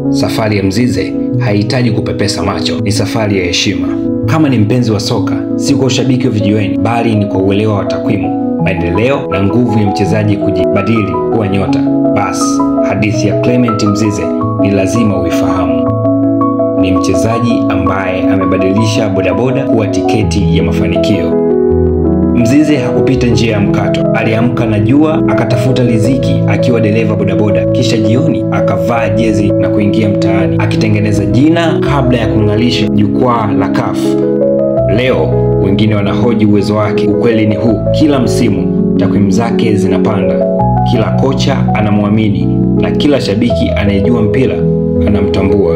Safari ya Mzize haihitaji kupepesa macho, ni safari ya heshima. Kama ni mpenzi wa soka, si kwa ushabiki wa vijiweni, bali ni kwa uelewa wa takwimu, maendeleo na nguvu ya mchezaji kujibadili kuwa nyota, basi hadithi ya Clement Mzize ni lazima uifahamu. Ni mchezaji ambaye amebadilisha bodaboda kuwa tiketi ya mafanikio. Mzize hakupita njia ya mkato. Aliamka na jua, akatafuta riziki akiwa dereva bodaboda, kisha jioni akavaa jezi na kuingia mtaani akitengeneza jina kabla ya kung'alisha jukwaa la CAF. Leo wengine wanahoji uwezo wake. Ukweli ni huu: kila msimu takwimu zake zinapanda, kila kocha anamwamini na kila shabiki anayejua mpira anamtambua.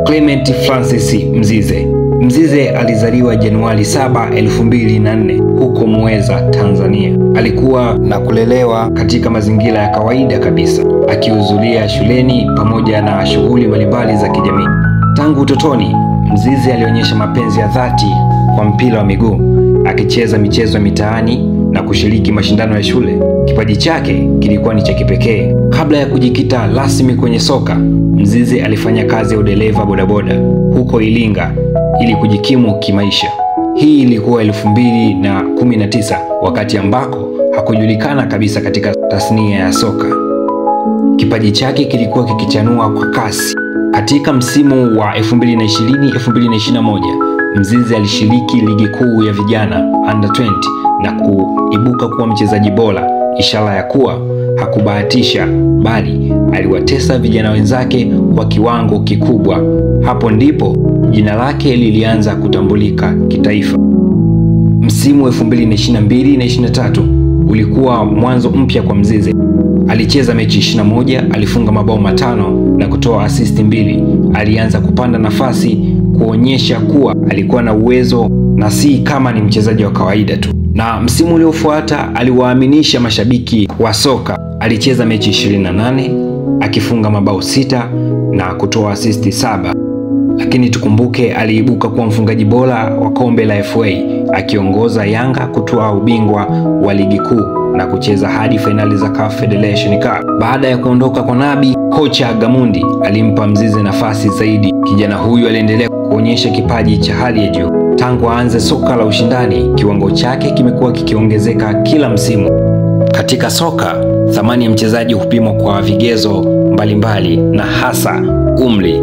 Clement Francis Mzize. Mzize alizaliwa Januari 7, 2004 huko Muheza, Tanzania. Alikuwa na kulelewa katika mazingira ya kawaida kabisa, akihudhuria shuleni pamoja na shughuli mbalimbali za kijamii. Tangu utotoni, Mzize alionyesha mapenzi ya dhati kwa mpira wa miguu, akicheza michezo ya mitaani na kushiriki mashindano ya shule. Kipaji chake kilikuwa ni cha kipekee. Kabla ya kujikita rasmi kwenye soka, Mzize alifanya kazi ya udereva bodaboda huko Iringa ili kujikimu kimaisha. Hii ilikuwa 2019, wakati ambako hakujulikana kabisa katika tasnia ya soka. Kipaji chake kilikuwa kikichanua kwa kasi. Katika msimu wa 2020-2021, Mzize alishiriki ligi kuu ya vijana under 20 na kuibuka kuwa mchezaji bora, ishara ya kuwa hakubahatisha bali aliwatesa vijana wenzake kwa kiwango kikubwa. Hapo ndipo jina lake lilianza kutambulika kitaifa. Msimu 2022-2023 ulikuwa mwanzo mpya kwa Mzize. Alicheza mechi 21, alifunga mabao 5 na kutoa assist 2. Alianza kupanda nafasi kuonyesha kuwa alikuwa na uwezo na si kama ni mchezaji wa kawaida tu. Na msimu uliofuata aliwaaminisha mashabiki wa soka. Alicheza mechi 28, akifunga mabao 6 na kutoa assist 7. Lakini tukumbuke aliibuka kuwa mfungaji bora wa kombe la FA, akiongoza Yanga kutoa ubingwa wa ligi kuu na kucheza hadi fainali za CAF Federation Cup. Baada ya kuondoka kwa Nabi, kocha Gamondi alimpa Mzize nafasi zaidi. Kijana huyu aliendelea kuonyesha kipaji cha hali ya juu. Tangu aanze soka la ushindani, kiwango chake kimekuwa kikiongezeka kila msimu. Katika soka, thamani ya mchezaji hupimwa kwa vigezo mbalimbali na hasa umri.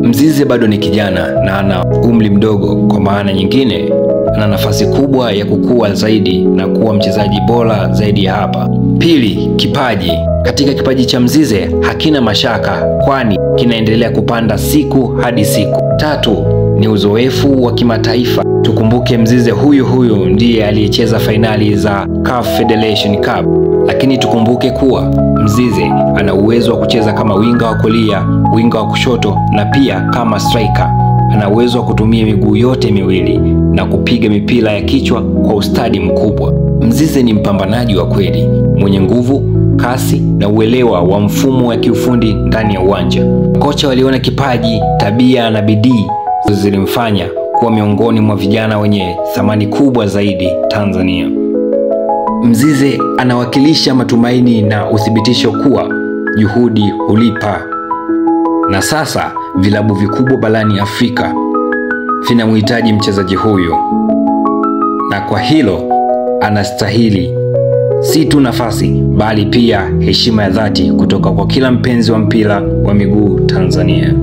Mzize bado ni kijana na ana umri mdogo, kwa maana nyingine ana nafasi kubwa ya kukua zaidi na kuwa mchezaji bora zaidi ya hapa. Pili, kipaji. Katika kipaji cha Mzize hakina mashaka, kwani kinaendelea kupanda siku hadi siku. Tatu, ni uzoefu wa kimataifa. Tukumbuke Mzize huyu ndiye aliyecheza fainali za CAF Federation Cup. Lakini tukumbuke kuwa Mzize ana uwezo wa kucheza kama winga wa kulia, winga wa kushoto na pia kama striker. Ana uwezo wa kutumia miguu yote miwili na kupiga mipira ya kichwa kwa ustadi mkubwa. Mzize ni mpambanaji wa kweli, mwenye nguvu, kasi na uelewa wa mfumo wa kiufundi ndani ya uwanja. Kocha waliona kipaji, tabia na bidii zilimfanya kuwa miongoni mwa vijana wenye thamani kubwa zaidi Tanzania. Mzize anawakilisha matumaini na uthibitisho kuwa juhudi hulipa. Na sasa vilabu vikubwa barani Afrika vinamhitaji mchezaji huyo, na kwa hilo anastahili si tu nafasi bali pia heshima ya dhati kutoka kwa kila mpenzi wa mpira wa miguu Tanzania.